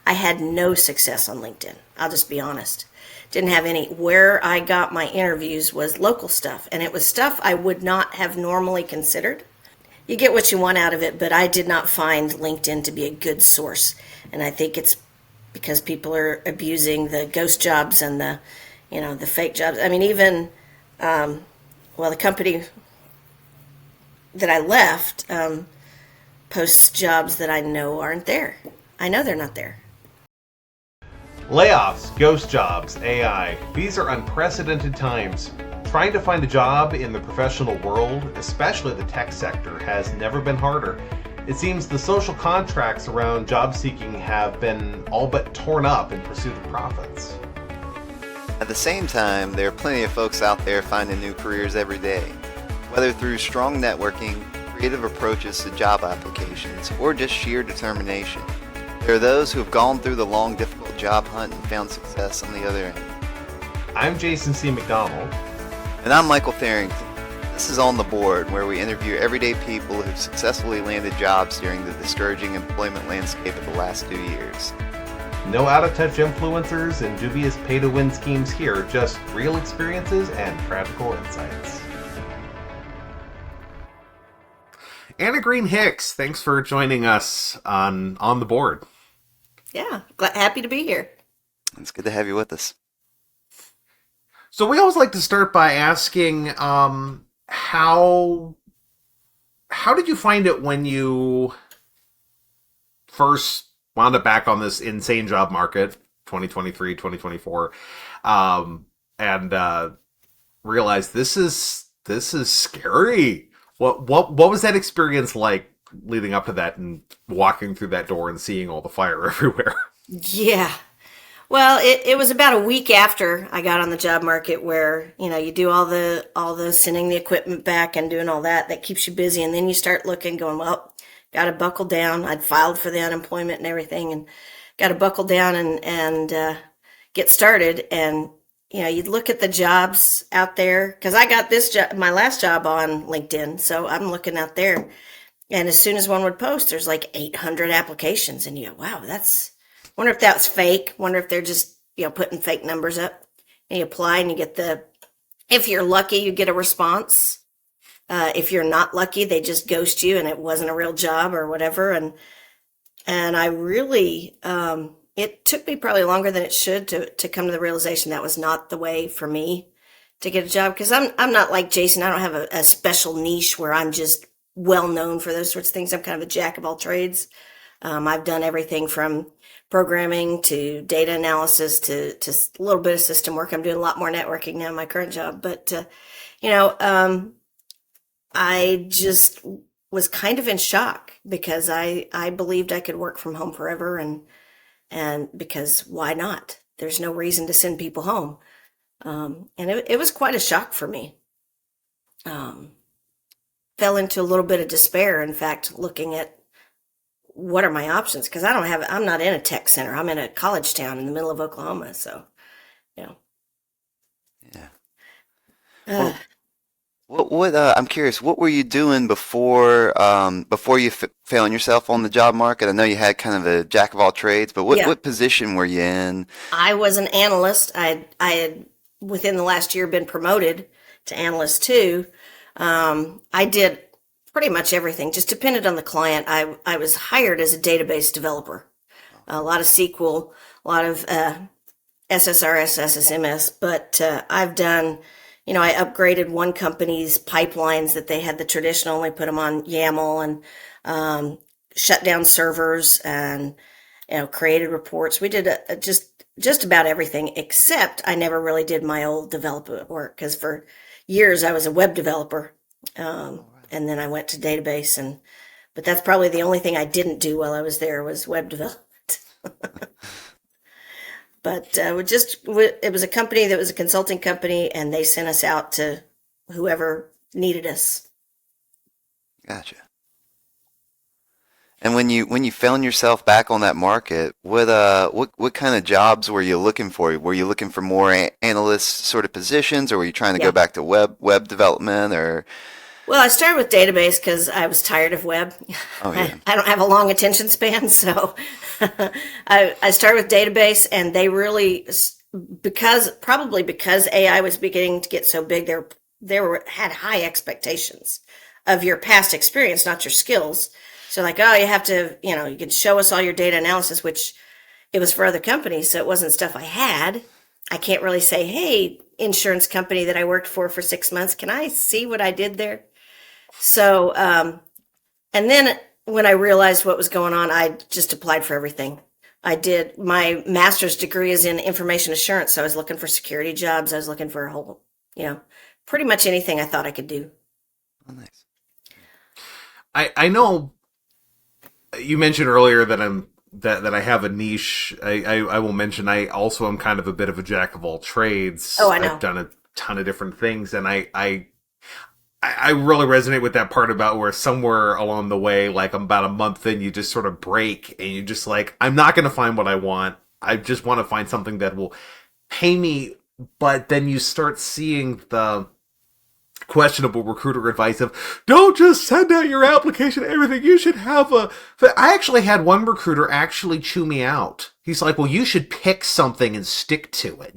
I had no success on LinkedIn. I'll just be honest. Didn't have any. Where I got my interviews was local stuff, and it was stuff I would not have normally considered. You get what you want out of it, but I did not find LinkedIn to be a good source. And I think it's because people are abusing the ghost jobs and the fake jobs. I mean, even, the company that I left posts jobs that I know aren't there. I know they're not there. Layoffs, ghost jobs, AI. These are unprecedented times. Trying to find a job in the professional world, especially the tech sector, has never been harder. It seems the social contracts around job seeking have been all but torn up in pursuit of profits. At the same time, there are plenty of folks out there finding new careers every day, whether through strong networking, creative approaches to job applications, or just sheer determination. There are those who have gone through the long, difficult job hunt and found success on the other end. I'm Jason C. McDonald. And I'm Michael Tharrington. This is On the Board, where we interview everyday people who've successfully landed jobs during the discouraging employment landscape of the last 2 years. No out-of-touch influencers and dubious pay-to-win schemes here, just real experiences and practical insights. Anna Greene-Hicks, thanks for joining us on the Board. Yeah, happy to be here. It's good to have you with us. So we always like to start by asking, how did you find it when you first wound up back on this insane job market, 2023, 2024, and realized this is scary? What was that experience like leading up to that and walking through that door and seeing all the fire everywhere? Yeah. Well, it was about a week after I got on the job market where, you do all the sending the equipment back and doing all that keeps you busy. And then you start looking, going, well, got to buckle down. I'd filed for the unemployment and everything and got to buckle down and get started. And, you'd look at the jobs out there because I got this job, my last job on LinkedIn. So I'm looking out there. And as soon as one would post, there's like 800 applications. And you go, wow, wonder if that's fake. Wonder if they're just, putting fake numbers up. And you apply and you get if you're lucky, you get a response. If you're not lucky, they just ghost you and it wasn't a real job or whatever. And I really, it took me probably longer than it should to come to the realization that was not the way for me to get a job. Cause I'm not like Jason. I don't have a special niche where I'm just well known for those sorts of things. I'm kind of a jack of all trades. I've done everything from programming to data analysis to a little bit of system work. I'm doing a lot more networking now in my current job, but, I just was kind of in shock because I believed I could work from home forever and because why not? There's no reason to send people home. And it was quite a shock for me. Fell into a little bit of despair, in fact, looking at what are my options? Because I'm not in a tech center. I'm in a college town in the middle of Oklahoma. So, Yeah. uh, What I'm curious, what were you doing before you found yourself on the job market? I know you had kind of a jack of all trades, but yeah, what position were you in? I was an analyst. I had within the last year been promoted to analyst too. I did pretty much everything, just depended on the client. I was hired as a database developer, a lot of SQL, a lot of SSRS, SSMS, but I've done, I upgraded one company's pipelines that they had the traditional, we put them on YAML and shut down servers and, created reports. We did just about everything, except I never really did my old development work because for years I was a web developer. And then I went to database but that's probably the only thing I didn't do while I was there was web development. But it was a company that was a consulting company and they sent us out to whoever needed us. Gotcha. And when you found yourself back on that market, what kind of jobs were you looking for? Were you looking for more analyst sort of positions, or were you trying to go Yeah. back to web development, or Well, I started with database because I was tired of web. Oh yeah. I don't have a long attention span, so I started with database, and they really, because AI was beginning to get so big, had high expectations of your past experience, not your skills. So like, oh, you have to, you can show us all your data analysis, which it was for other companies, so it wasn't stuff I had. I can't really say, hey, insurance company that I worked for 6 months, can I see what I did there? So, and then when I realized what was going on, I just applied for everything. I did my master's degree is in information assurance. So I was looking for security jobs. I was looking for a whole, pretty much anything I thought I could do. Oh, nice. I know you mentioned earlier that that I have a niche. I will mention I also am kind of a bit of a jack of all trades. Oh, I know. I've done a ton of different things, and I really resonate with that part about where somewhere along the way, like about a month in, you just sort of break and you just like, I'm not going to find what I want. I just want to find something that will pay me. But then you start seeing the questionable recruiter advice of, don't just send out your application and everything. You should have I actually had one recruiter actually chew me out. He's like, well, you should pick something and stick to it,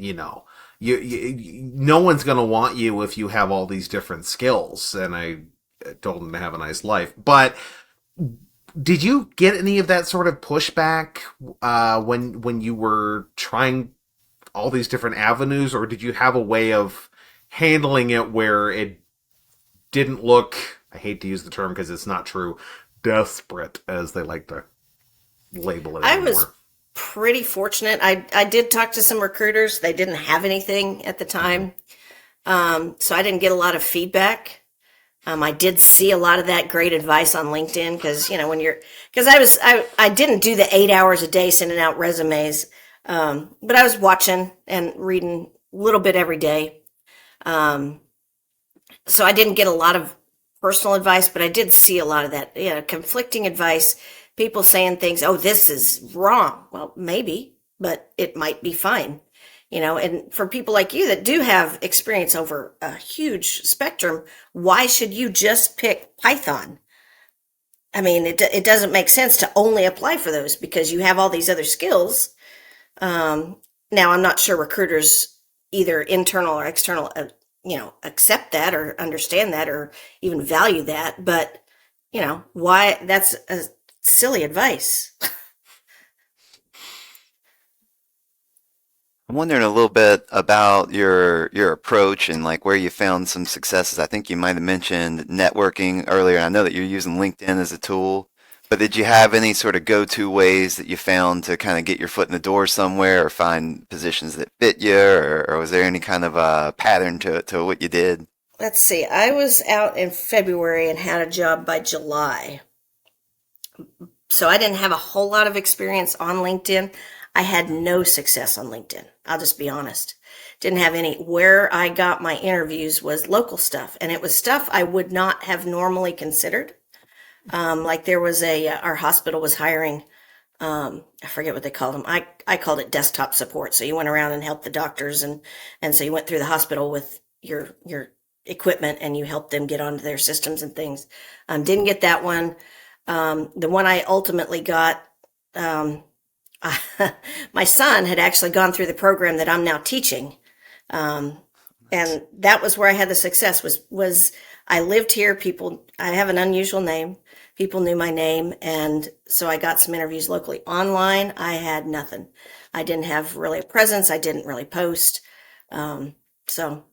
no one's going to want you if you have all these different skills. And I told him to have a nice life. But did you get any of that sort of pushback when you were trying all these different avenues, or did you have a way of handling it where it didn't look, I hate to use the term because it's not true, desperate, as they like to label it anymore? I was pretty fortunate. I did talk to some recruiters. They didn't have anything at the time. So I didn't get a lot of feedback. I did see a lot of that great advice on LinkedIn because, I didn't do the 8 hours a day sending out resumes. But I was watching and reading a little bit every day. So I didn't get a lot of personal advice, but I did see a lot of that, conflicting advice. People saying things, oh, this is wrong. Well, maybe, but it might be fine. And for people like you that do have experience over a huge spectrum, why should you just pick Python? I mean, it doesn't make sense to only apply for those because you have all these other skills. Now, I'm not sure recruiters, either internal or external, accept that or understand that or even value that. But, why? That's a silly advice. I'm wondering a little bit about your approach and like where you found some successes. I think you might have mentioned networking earlier. I know that you're using LinkedIn as a tool, but did you have any sort of go-to ways that you found to kind of get your foot in the door somewhere or find positions that fit you, or was there any kind of a pattern to what you did? Let's see. I was out in February and had a job by July. So I didn't have a whole lot of experience on LinkedIn. I had no success on LinkedIn. I'll just be honest. Didn't have any. Where I got my interviews was local stuff, and it was stuff I would not have normally considered. Like there was our hospital was hiring, I forget what they called them. I called it desktop support. So you went around and helped the doctors, and so you went through the hospital with your equipment and you helped them get onto their systems and things. Didn't get that one. The one I ultimately got, my son had actually gone through the program that I'm now teaching. And that was where I had the success was I lived here. I have an unusual name. People knew my name. And so I got some interviews locally. Online, I had nothing. I didn't have really a presence. I didn't really post. So.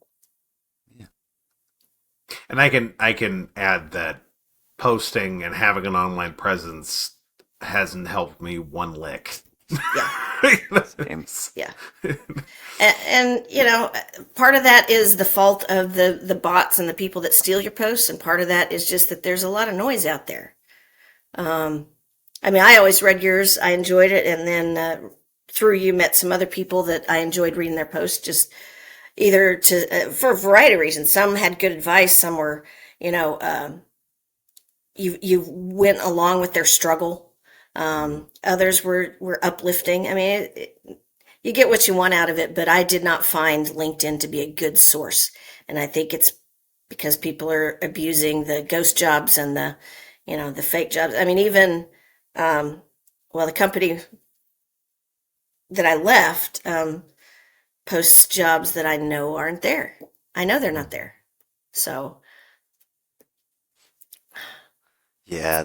Yeah. And I can add that posting and having an online presence hasn't helped me one lick. Yeah. Yeah. And part of that is the fault of the bots and the people that steal your posts. And part of that is just that there's a lot of noise out there. I always read yours. I enjoyed it. And then, through you met some other people that I enjoyed reading their posts, just either for a variety of reasons. Some had good advice. Some were, you went along with their struggle. Others were uplifting. You get what you want out of it, but I did not find LinkedIn to be a good source. And I think it's because people are abusing the ghost jobs and the fake jobs. I mean, even, the company that I left, posts jobs that I know aren't there. I know they're not there. So, Yeah,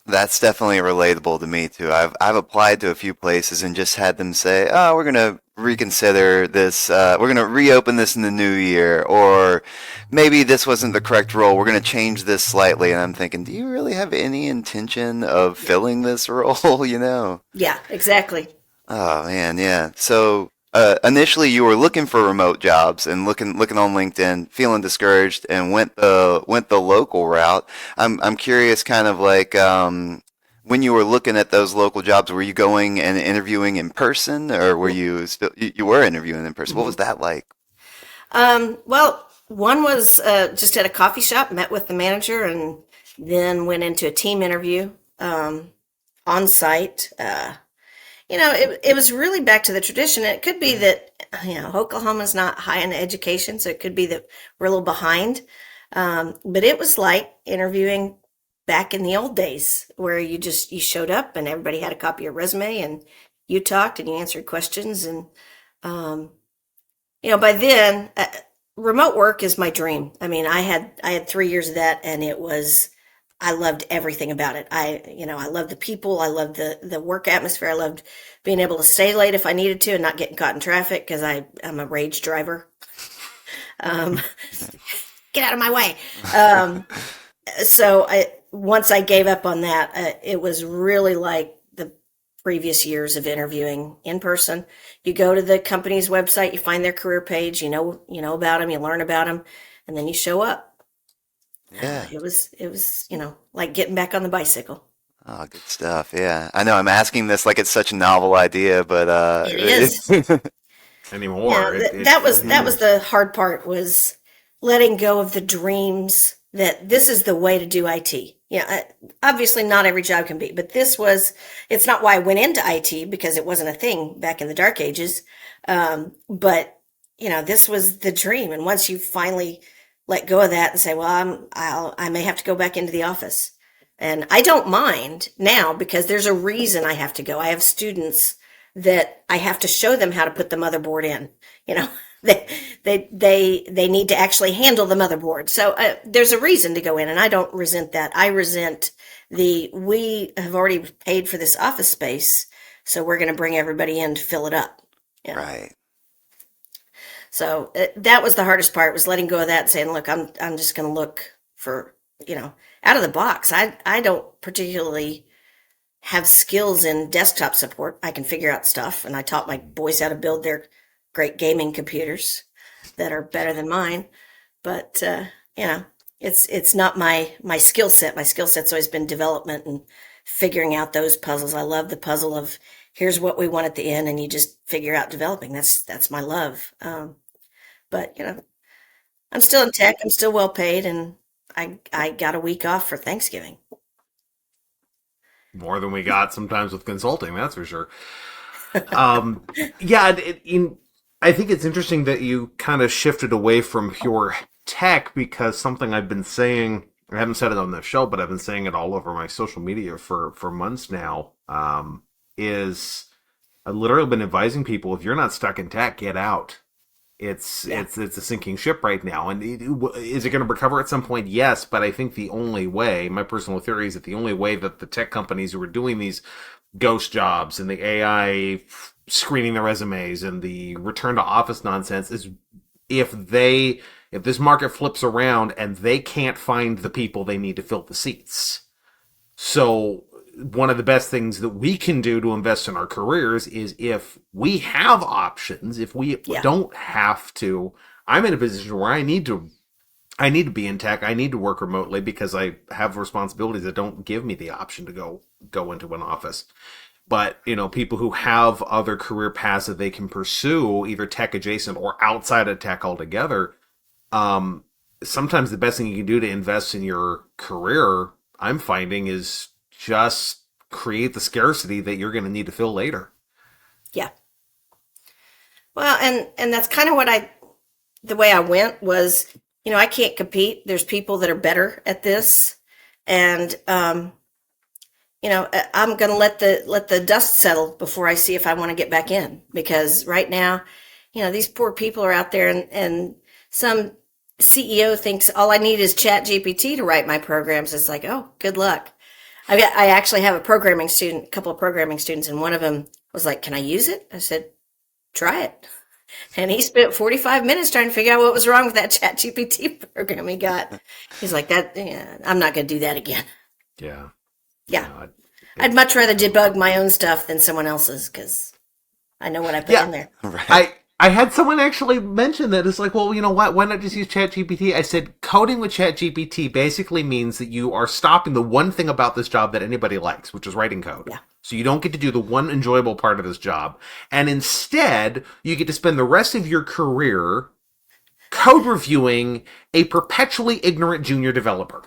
that's definitely relatable to me too. I've applied to a few places and just had them say, "Oh, we're gonna reconsider this. We're gonna reopen this in the new year, or maybe this wasn't the correct role. We're gonna change this slightly." And I'm thinking, do you really have any intention of filling this role? You know? yeah, exactly. Oh man, yeah. So initially, you were looking for remote jobs and looking on LinkedIn, feeling discouraged, and went the local route. I'm curious, kind of like when you were looking at those local jobs, were you going and interviewing in person, or were you still you were interviewing in person? What was that like? One was just at a coffee shop, met with the manager, and then went into a team interview on site. It was really back to the tradition. It could be that, Oklahoma's not high in education, so it could be that we're a little behind. But it was like interviewing back in the old days where you showed up and everybody had a copy of your resume and you talked and you answered questions. And, by then, remote work is my dream. I mean, I had 3 years of that, and I loved everything about it. I loved the people. I loved the work atmosphere. I loved being able to stay late if I needed to and not getting caught in traffic because I'm a rage driver. Um, get out of my way. Once I gave up on that, it was really like the previous years of interviewing in person. You go to the company's website, you find their career page, you know about them, you learn about them, and then you show up. Yeah. It was like getting back on the bicycle. Oh, good stuff. Yeah. I know I'm asking this like it's such a novel idea, but It is. Yeah, Anymore. that was the hard part, was letting go of the dreams that this is the way to do IT. Yeah, obviously not every job can be, but it's not why I went into IT, because it wasn't a thing back in the dark ages. But this was the dream. And once you finally let go of that and say, well, I may have to go back into the office. And I don't mind now because there's a reason I have to go. I have students that I have to show them how to put the motherboard in. You know, they need to actually handle the motherboard. So there's a reason to go in, and I don't resent that. I resent we have already paid for this office space, so we're going to bring everybody in to fill it up. Yeah. right. So that was the hardest part, was letting go of that and saying, look, I'm just going to look for, out of the box. I don't particularly have skills in desktop support. I can figure out stuff, and I taught my boys how to build their great gaming computers that are better than mine. But it's not my skill set. My skill set's always been development and figuring out those puzzles. I love the puzzle of here's what we want at the end, and you just figure out developing. That's my love. But I'm still in tech. I'm still well paid, and I got a week off for Thanksgiving. More than we got sometimes with consulting, that's for sure. Yeah, I think it's interesting that you kind of shifted away from pure tech, because something I've been saying, I haven't said it on the show, but I've been saying it all over my social media for months now, is I've literally been advising people, if you're not stuck in tech, get out. It's a sinking ship right now. And is it going to recover at some point? Yes, but I think the only way, my personal theory is that the only way that the tech companies who are doing these ghost jobs and the AI screening the resumes and the return to office nonsense is if this market flips around and they can't find the people they need to fill the seats. So one of the best things that we can do to invest in our careers is, if we have options, if we don't have to, I'm in a position where I need to be in tech. I need to work remotely because I have responsibilities that don't give me the option to go into an office. But, people who have other career paths that they can pursue, either tech adjacent or outside of tech altogether, sometimes the best thing you can do to invest in your career, I'm finding, is just create the scarcity that you're going to need to fill later. Yeah. Well, and that's kind of the way I went was, I can't compete. There's people that are better at this, and I'm going to let the dust settle before I see if I want to get back in, because right now, these poor people are out there, and some CEO thinks all I need is Chat GPT to write my programs. It's like, oh, good luck. I actually have a couple of programming students, and one of them was like, "Can I use it?" I said, "Try it." And he spent 45 minutes trying to figure out what was wrong with that Chat GPT program he got. He's like, I'm not going to do that again. Yeah. Yeah. No, I'd much rather debug my own stuff than someone else's, because I know what I put in there. Right. I had someone actually mention that. It's like, well, you know what? Why not just use ChatGPT? I said, coding with ChatGPT basically means that you are stopping the one thing about this job that anybody likes, which is writing code. Yeah. So you don't get to do the one enjoyable part of this job. And instead, you get to spend the rest of your career code reviewing a perpetually ignorant junior developer.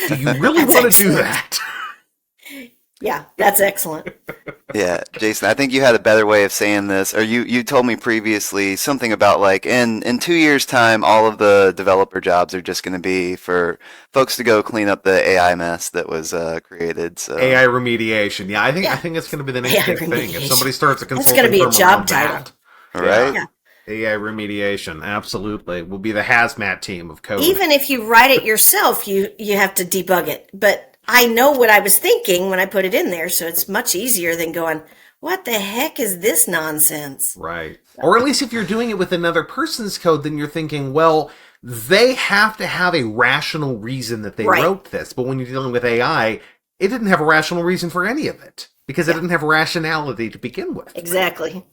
Do you really want to do that? Yeah, that's excellent. Yeah, Jason, I think you had a better way of saying this, or you told me previously something about like in 2 years' time, all of the developer jobs are just going to be for folks to go clean up the AI mess that was created. So AI remediation. Yeah, I think it's going to be the next AI big thing. If remediation. somebody starts a That's consulting going to be a firm job around title. that, right? Yeah. AI remediation, absolutely, will be the hazmat team of code. Even if you write it yourself, you have to debug it. But I know what I was thinking when I put it in there, so it's much easier than going, what the heck is this nonsense? Right. Or at least if you're doing it with another person's code, then you're thinking, well, they have to have a rational reason that they Right. wrote this. But when you're dealing with AI, it didn't have a rational reason for any of it, because it didn't have rationality to begin with. Exactly.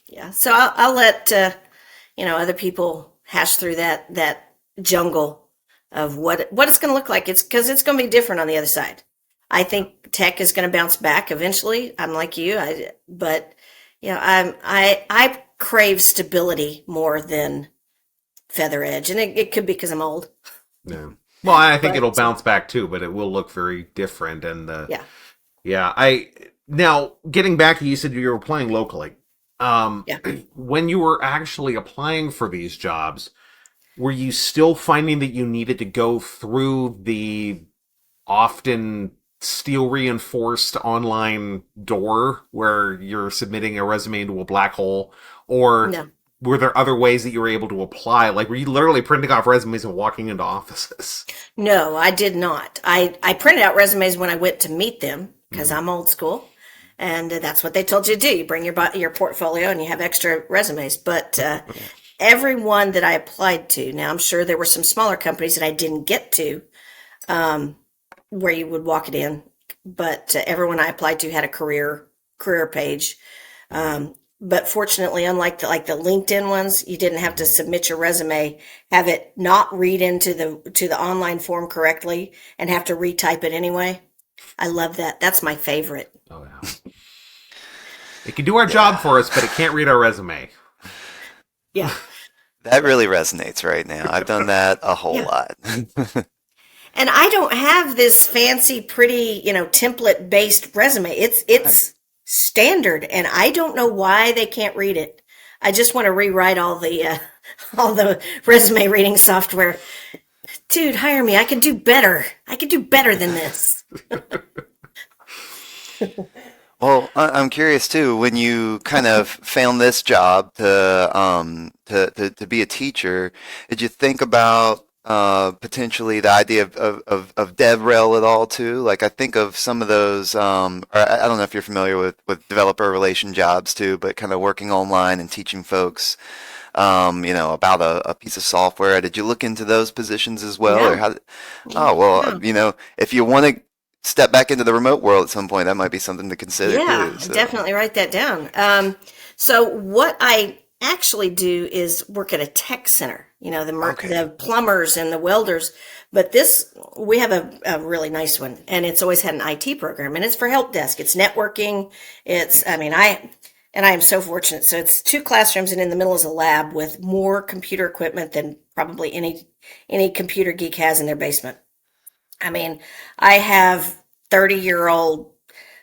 Yeah. So I'll let other people hash through that jungle of what it's going to look like. It's because it's going to be different on the other side. I think tech is going to bounce back eventually. I'm like you, but I crave stability more than feather edge, and it could be because I'm old. Yeah. Well, I think But- it'll bounce back too, but it will look very different. And Yeah. Now getting back, you said you were applying locally. Yeah. When you were actually applying for these jobs, were you still finding that you needed to go through the often steel reinforced online door where you're submitting a resume into a black hole? Or No. were there other ways that you were able to apply? Like, were you literally printing off resumes and walking into offices? No, I did not. I printed out resumes when I went to meet them, because I'm old school, and that's what they told you to do. You bring your portfolio and you have extra resumes. But everyone that I applied to, now I'm sure there were some smaller companies that I didn't get to, where you would walk it in, but everyone I applied to had a career page. But fortunately, unlike the LinkedIn ones, you didn't have to submit your resume, have it not read into the online form correctly, and have to retype it anyway. I love that. That's my favorite. Oh, yeah. It can do our job for us, but it can't read our resume. Yeah. That really resonates right now. I've done that a whole Yeah. lot. And I don't have this fancy, pretty, template-based resume. It's standard, and I don't know why they can't read it. I just want to rewrite all the resume reading software. Dude, hire me. I can do better. I can do better than this. Well, I'm curious too. When you kind of found this job to be a teacher, did you think about potentially the idea of DevRel at all too? Like I think of some of those. Or I don't know if you're familiar with developer relation jobs too, but kind of working online and teaching folks, about a piece of software. Did you look into those positions as well, or No. how? Oh well, if you want to step back into the remote world at some point, that might be something to consider Yeah, too. So. definitely write that down. So what I actually do is work at a tech center, Okay. the plumbers and the welders. But we have a really nice one, and it's always had an IT program, and it's for help desk. It's networking. I am so fortunate. So it's 2 classrooms, and in the middle is a lab with more computer equipment than probably any computer geek has in their basement. I have 30-year-old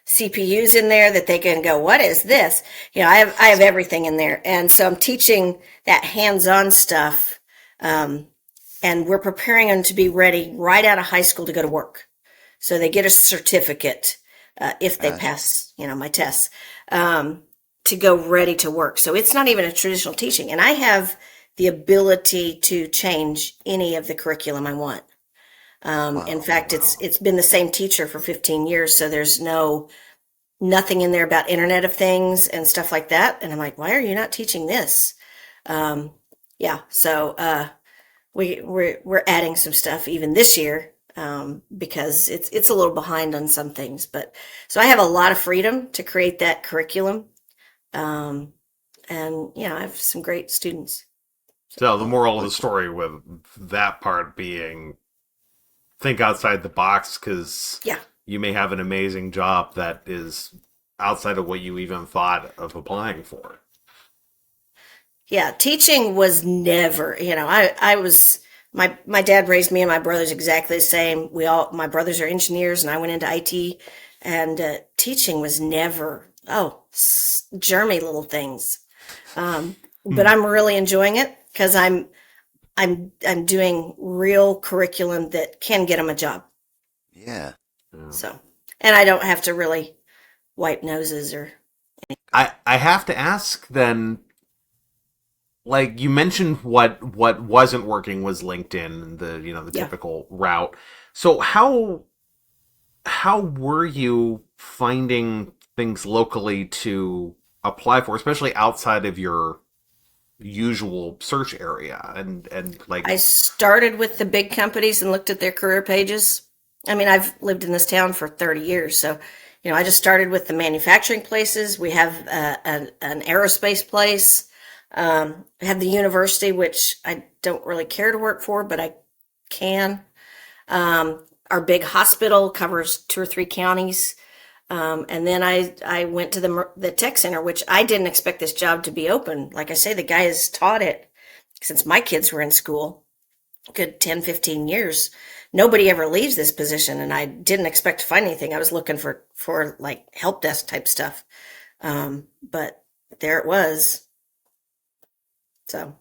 CPUs in there that they can go, what is this? I have everything in there. And so I'm teaching that hands-on stuff. And we're preparing them to be ready right out of high school to go to work. So they get a certificate if they pass, my tests, to go ready to work. So it's not even a traditional teaching. And I have the ability to change any of the curriculum I want. In fact, it's been the same teacher for 15 years. So there's nothing in there about Internet of Things and stuff like that. And I'm like, why are you not teaching this? So we're adding some stuff even this year, because it's a little behind on some things, but so I have a lot of freedom to create that curriculum. And I have some great students. So the moral of the story with that part being, think outside the box, because you may have an amazing job that is outside of what you even thought of applying for. Yeah, teaching was never, I was, my dad raised me and my brothers exactly the same. My brothers are engineers and I went into IT, and teaching was never, germy little things. But I'm really enjoying it because I'm doing real curriculum that can get them a job. Yeah. So, and I don't have to really wipe noses or anything. I have to ask then, like you mentioned, what wasn't working was LinkedIn, the typical route. So how were you finding things locally to apply for, especially outside of your usual search area? And like, I started with the big companies and looked at their career pages. I mean, I've lived in this town for 30 years, so I just started with the manufacturing places. We have an aerospace place. I have the university, which I don't really care to work for, but I can. Our big hospital covers 2 or 3 counties. And then I went to the tech center, which I didn't expect this job to be open. Like I say, the guy has taught it since my kids were in school, good 10, 15 years. Nobody ever leaves this position, and I didn't expect to find anything. I was looking for like help desk type stuff. But there it was. So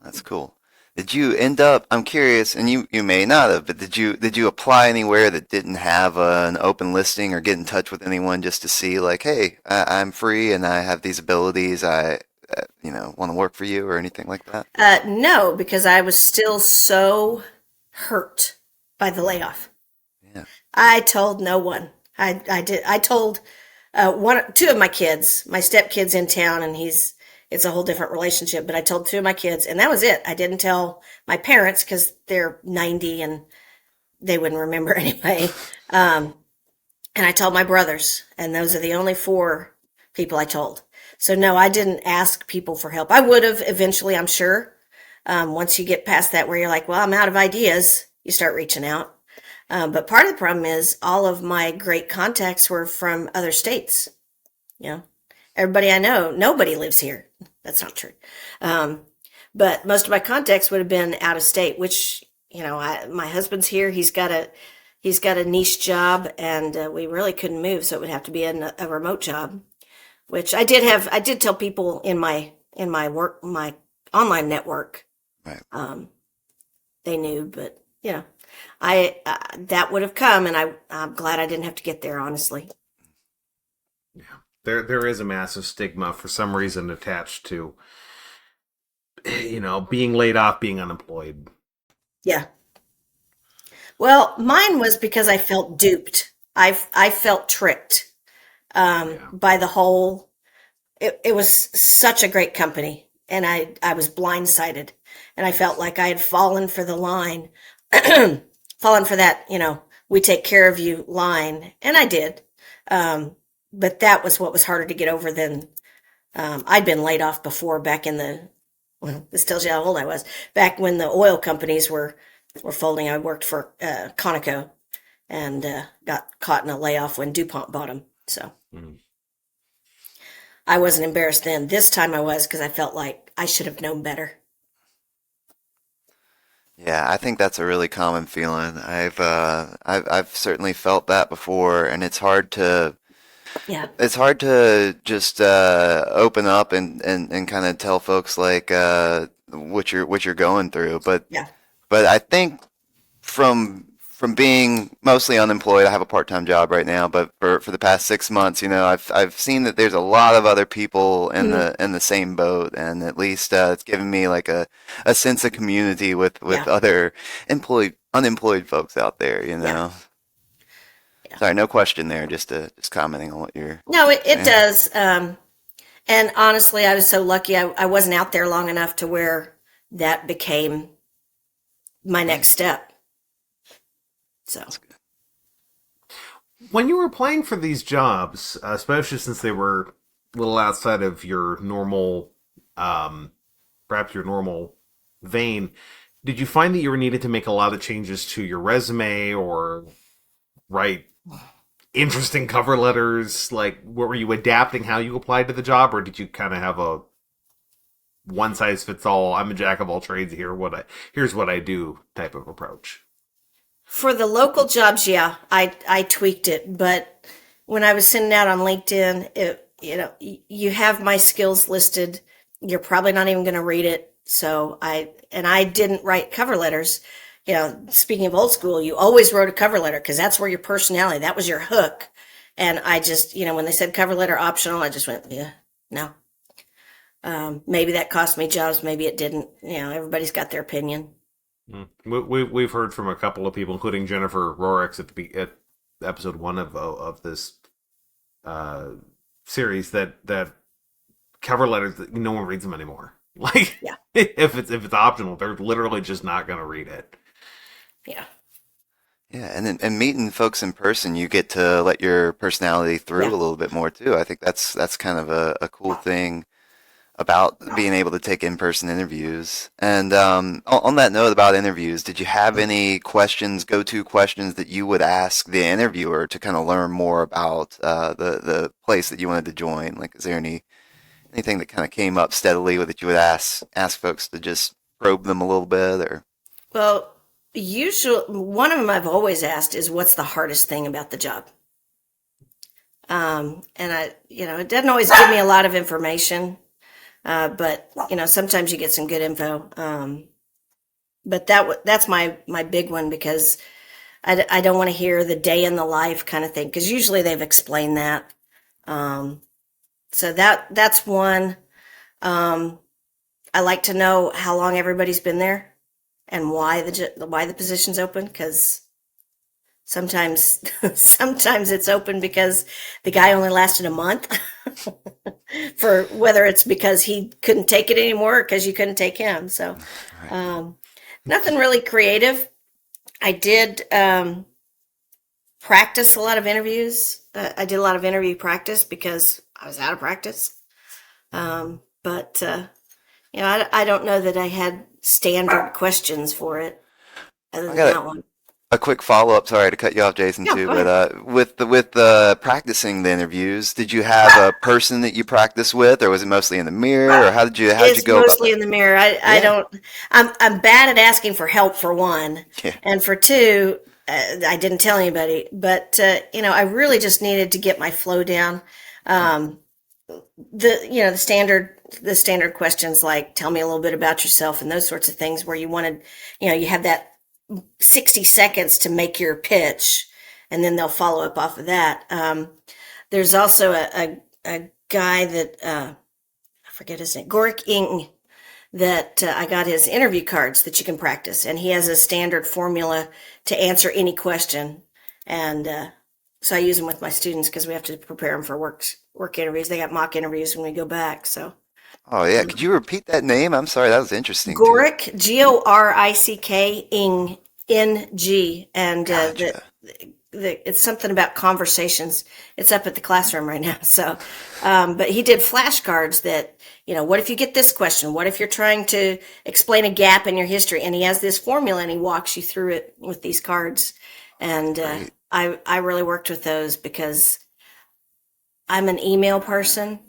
That's cool. Did you end up, I'm curious, and you may not have, but did you apply anywhere that didn't have an open listing, or get in touch with anyone just to see, like, hey, I'm free and I have these abilities, I want to work for you, or anything like that? no, because I was still so hurt by the layoff. Yeah. I told no one. I did. I told 2 of my kids, my stepkid's in town, and it's a whole different relationship, but I told 2 of my kids, and that was it. I didn't tell my parents because they're 90 and they wouldn't remember anyway. And I told my brothers, and those are the only 4 people I told. So no, I didn't ask people for help. I would have eventually, I'm sure. Once you get past that where you're like, well, I'm out of ideas, you start reaching out. But part of the problem is all of my great contacts were from other states. Everybody I know, nobody lives here. That's not true. But most of my contacts would have been out of state, which, my husband's here. He's got a niche job, and we really couldn't move. So it would have to be a remote job, which I did tell people in my online network. Right. They knew, but that would have come, and I'm glad I didn't have to get there, honestly. Yeah. There is a massive stigma for some reason attached to, being laid off, being unemployed. Yeah. Well, mine was because I felt duped. I felt tricked by the whole. It was such a great company, and I was blindsided, and I felt like I had fallen for the line, fallen for that, we take care of you line, and I did. But that was what was harder to get over than I'd been laid off before back in this tells you how old I was, back when the oil companies were folding. I worked for Conoco and got caught in a layoff when DuPont bought them. So I wasn't embarrassed then. This time I was, because I felt like I should have known better. Yeah, I think that's a really common feeling. I've certainly felt that before, and Yeah. it's hard to just open up and kind of tell folks like what you're going through. Yeah. But I think from being mostly unemployed, I have a part-time job right now, but for the past 6 months, I've seen that there's a lot of other people in Mhm. the same boat, and at least it's given me like a sense of community with Yeah. other unemployed folks out there, you Yeah. know. Yeah. Sorry, no question there, just commenting on what you're No, it saying. does. And honestly, I was so lucky I wasn't out there long enough to where that became my Yeah, next step. So, that's good. When you were applying for these jobs, especially since they were a little outside of your normal, um, perhaps your normal vein, did you find that you were needed to make a lot of changes to your resume or write interesting cover letters? Like, were you adapting how you applied to the job, or did you kind of have a one size fits all? I'm a jack of all trades here. Here's what I do type of approach. for the local jobs, yeah, I tweaked it, but when I was sending out on LinkedIn, you have my skills listed. You're probably not even going to read it. So I didn't write cover letters. Speaking of old school, you always wrote a cover letter because that's where your personality, that was your hook. And I just, when they said cover letter optional, I just went, yeah, no. Maybe that cost me jobs. Maybe it didn't. Everybody's got their opinion. We've heard from a couple of people, including Jennifer Rorix at episode one of this uh, series, that cover letters, that no one reads them anymore. Like, Yeah. if it's optional, they're literally just not going to read it. Yeah. Yeah, and meeting folks in person, you get to let your personality through Yeah. a little bit more too. I think that's kind of a cool thing about being able to take in-person interviews. And on that note about interviews, did you have any go-to questions that you would ask the interviewer to kind of learn more about the place that you wanted to join? Like, is there anything that kind of came up steadily that you would ask folks to just probe them a little bit, or? Well, usually one of them I've always asked is what's the hardest thing about the job? And it doesn't always give me a lot of information, but sometimes you get some good info. But that's my big one because I don't want to hear the day in the life kind of thing because usually they've explained that. Um, so that's one. Um, I like to know how long everybody's been there and why the position's open because sometimes sometimes it's open because the guy only lasted a month for whether it's because he couldn't take it anymore or because you couldn't take him. So Right. um, nothing really creative. I did practice a lot of interviews. I did a lot of interview practice because I was out of practice. But I don't know that I had standard questions for it other I than got that one. a quick follow-up. Sorry to cut you off, Jason, Yeah, too, go but ahead. with practicing the interviews, did you have a person that you practiced with, or was it mostly in the mirror, or how did you It's go about mostly that? in the mirror. I Yeah, don't. I'm bad at asking for help for one, yeah, and for two, I didn't tell anybody. But I really just needed to get my flow down. Um, the standard questions like tell me a little bit about yourself and those sorts of things where you wanted, you have that 60 seconds to make your pitch, and then they'll follow up off of that. There's also a guy that I forget his name, Gorik Ing, that I got his interview cards that you can practice, and he has a standard formula to answer any question, and so I use them with my students because we have to prepare them for work interviews. They got mock interviews when we go back. So Oh, yeah. Could you repeat that name? I'm sorry, that was interesting too. Gorick, Gorick, Ing, and Gotcha. it's something about conversations. It's up at the classroom right now. So, but he did flashcards that, what if you get this question? What if you're trying to explain a gap in your history? And he has this formula and he walks you through it with these cards. And Great. I really worked with those because I'm an email person.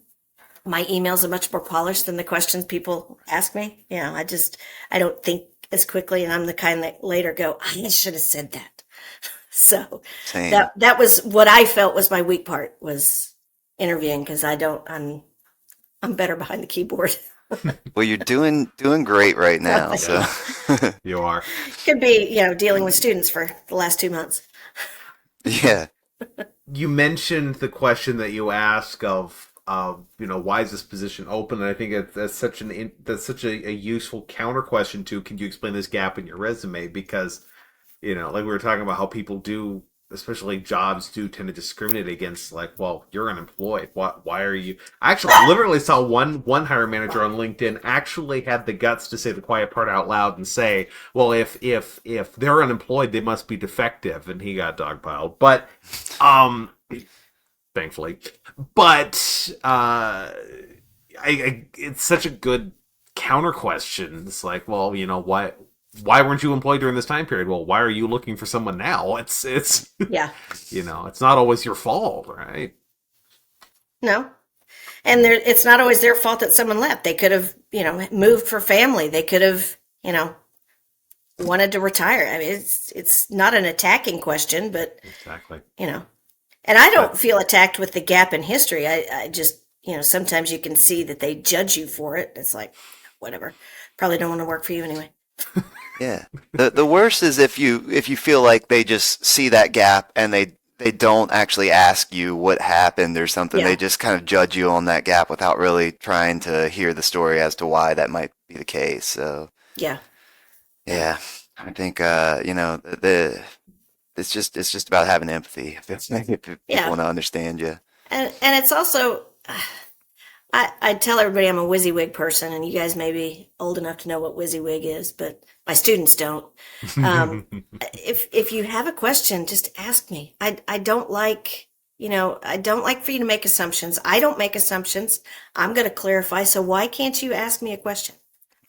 My emails are much more polished than the questions people ask me. I don't think as quickly, and I'm the kind that later go, I should have said that. So Same. that was what I felt was my weak part, was interviewing, because I'm better behind the keyboard. Well, you're doing great right now. So You are. Could be, dealing with students for the last 2 months. yeah. You mentioned the question that you ask of why is this position open? And I think that's such a useful counter question to, can you explain this gap in your resume? Because, like we were talking about how people do, especially jobs, do tend to discriminate against, like, well, you're unemployed. Why are you? I actually literally saw one hiring manager on LinkedIn actually had the guts to say the quiet part out loud and say, well, if they're unemployed, they must be defective, and he got dogpiled. But thankfully, but it's such a good counter question. It's like, well, why weren't you employed during this time period? Well, why are you looking for someone now? It's Yeah. it's not always your fault, right? No. And it's not always their fault that someone left. They could have, moved for family. They could have, wanted to retire. I mean, it's not an attacking question, but Exactly. and I don't feel attacked with the gap in history. I just, sometimes you can see that they judge you for it. It's like, whatever. Probably don't want to work for you anyway. Yeah. The worst is if you feel like they just see that gap and they don't actually ask you what happened or something. Yeah. They just kind of judge you on that gap without really trying to hear the story as to why that might be the case. So Yeah. yeah, I think it's just about having empathy. If people Yeah. want to understand you. And it's also, I tell everybody I'm a WYSIWYG person, and you guys may be old enough to know what WYSIWYG is, but my students don't. If you have a question, just ask me. I don't like, I don't like for you to make assumptions. I don't make assumptions. I'm going to clarify. So why can't you ask me a question?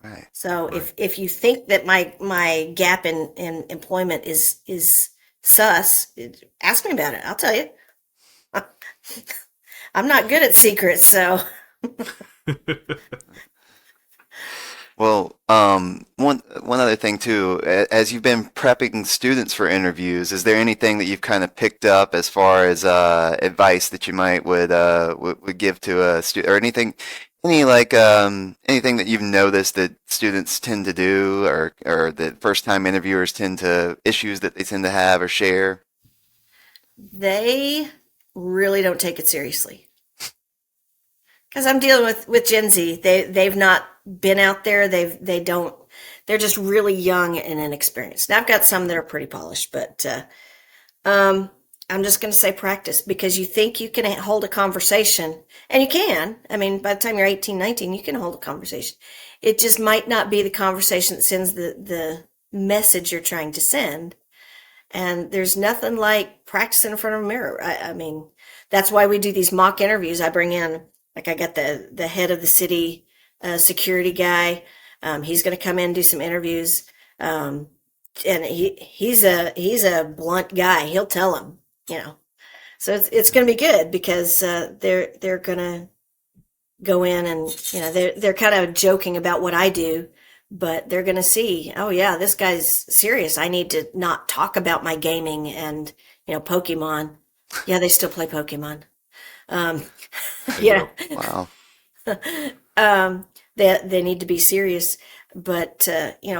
Right. So if you think that my gap in employment is sus, ask me about it. I'll tell you. I'm not good at secrets, so. Well, one other thing too, as you've been prepping students for interviews, is there anything that you've kind of picked up as far as advice that you might would give to a student, or anything that you've noticed that students tend to do, or that first time interviewers issues that they tend to have or share? They really don't take it seriously. Because I'm dealing with Gen Z. They've not been out there. They're just really young and inexperienced. Now I've got some that are pretty polished, but I'm just going to say practice, because you think you can hold a conversation, and you can. I mean, by the time you're 18, 19, you can hold a conversation. It just might not be the conversation that sends the message you're trying to send. And there's nothing like practicing in front of a mirror. I mean, that's why we do these mock interviews. I bring in, like, I got the head of the city security guy. He's going to come in and do some interviews. And he's a blunt guy. He'll tell them, So it's going to be good, because they're going to go in and they're kind of joking about what I do, but they're going to see, oh yeah, this guy's serious. I need to not talk about my gaming and Pokemon. Yeah, they still play Pokemon. Yeah. Wow. They need to be serious, but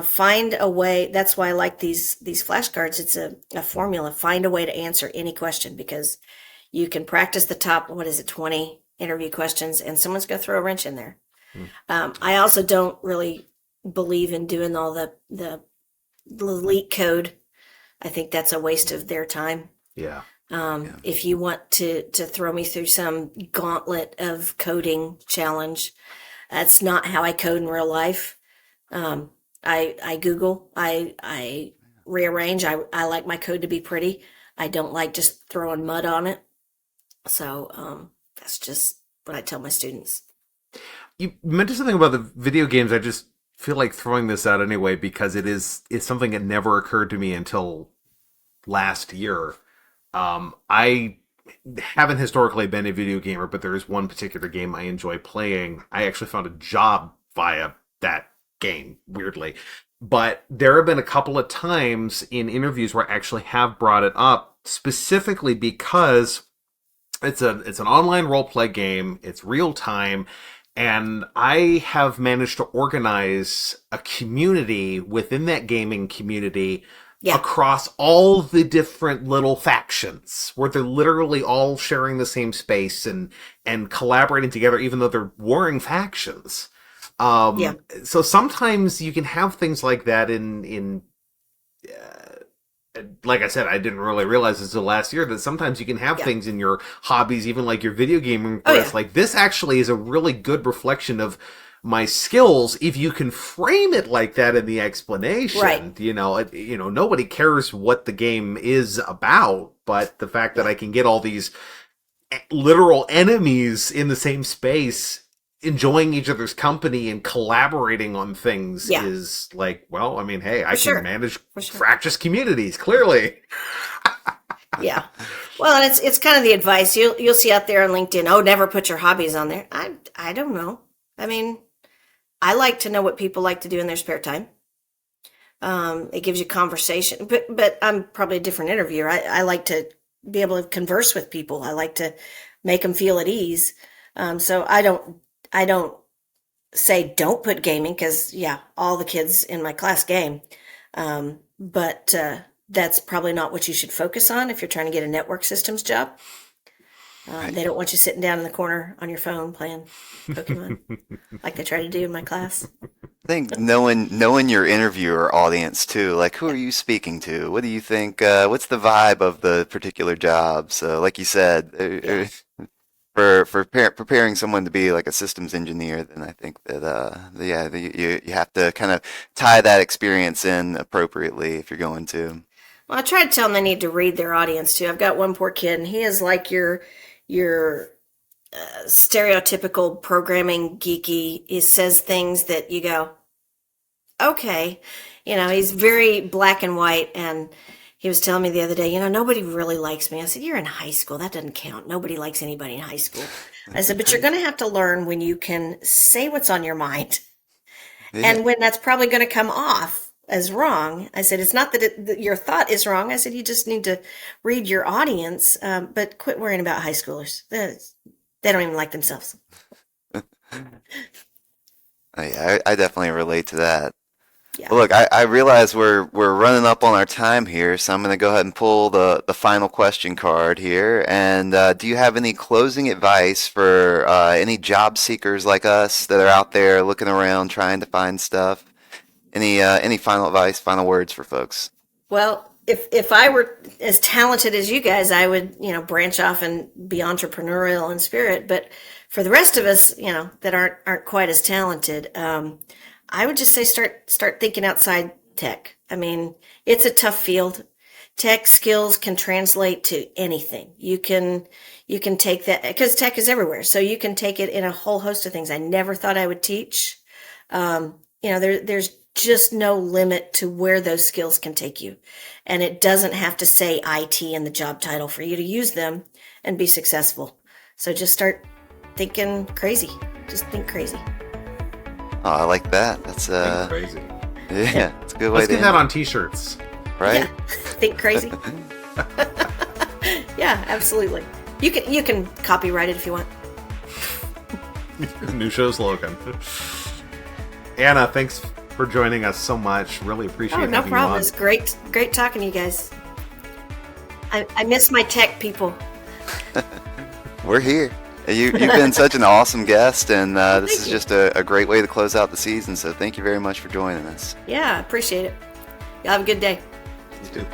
find a way. That's why I like these flashcards. It's a formula. Find a way to answer any question, because you can practice the top, 20 interview questions, and someone's going to throw a wrench in there. I also don't really believe in doing all the elite code. I think that's a waste of their time. Yeah. If you want to throw me through some gauntlet of coding challenge, that's not how I code in real life. I Google, I rearrange. I like my code to be pretty. I don't like just throwing mud on it. So that's just what I tell my students. You mentioned something about the video games. I just feel like throwing this out anyway, because it's something that never occurred to me until last year. I haven't historically been a video gamer, but there is one particular game I enjoy playing. I actually found a job via that game, weirdly. But there have been a couple of times in interviews where I actually have brought it up specifically because it's an online role play game. It's real time. And I have managed to organize a community within that gaming community across all the different little factions where they're literally all sharing the same space and collaborating together, even though they're warring factions. So sometimes you can have things like that in like I said, I didn't really realize this until last year that sometimes you can have things in your hobbies, even like your video gaming, where it's like, this actually is a really good reflection of my skills if you can frame it like that in the explanation. Right. Nobody cares what the game is about, but the fact that I can get all these literal enemies in the same space enjoying each other's company and collaborating on things is like, well, I mean, hey, I can manage fractious communities, clearly. Yeah. Well, and it's kind of the advice you'll see out there on LinkedIn. Oh, never put your hobbies on there. I don't know. I mean, I like to know what people like to do in their spare time. It gives you conversation, but I'm probably a different interviewer. I like to be able to converse with people. I like to make them feel at ease. So I don't say don't put gaming, because all the kids in my class game. But that's probably not what you should focus on if you're trying to get a network systems job. They don't want you sitting down in the corner on your phone playing Pokemon like they try to do in my class. I think knowing your interviewer audience too, like who are you speaking to? What do you think? What's the vibe of the particular job? So, like you said, for preparing someone to be like a systems engineer, then I think that you have to kind of tie that experience in appropriately if you're going to. Well, I try to tell them they need to read their audience too. I've got one poor kid, and he is like your stereotypical programming geeky. He says things that you go, okay, he's very black and white. And he was telling me the other day, nobody really likes me. I said, you're in high school. That doesn't count. Nobody likes anybody in high school. I said, but you're going to have to learn when you can say what's on your mind, and when that's probably going to come off as wrong. I said, it's not that your thought is wrong. I said, you just need to read your audience, but quit worrying about high schoolers. They don't even like themselves. I definitely relate to that. Yeah. Well, look, I realize we're running up on our time here, so I'm going to go ahead and pull the final question card here. And do you have any closing advice for any job seekers like us that are out there looking around trying to find stuff? Any final advice, final words for folks? Well, if I were as talented as you guys, I would, branch off and be entrepreneurial in spirit. But for the rest of us, that aren't quite as talented, I would just say start thinking outside tech. I mean, it's a tough field. Tech skills can translate to anything. You can take that, because tech is everywhere. So you can take it in a whole host of things I never thought I would teach. There's just no limit to where those skills can take you. And it doesn't have to say IT in the job title for you to use them and be successful. So just start thinking crazy. Just think crazy. Oh, I like that. That's crazy. Yeah, it's a good way Let's to get that on t-shirts. Right? Yeah. Think crazy. Yeah, absolutely. You can copyright it if you want. New show slogan. Anna, thanks for joining us so much. Really appreciate it. Oh, no problem. It's great talking to you guys. I miss my tech people. We're here. You've been such an awesome guest, and this is just a great way to close out the season. So thank you very much for joining us. Yeah, I appreciate it. Y'all have a good day. You too.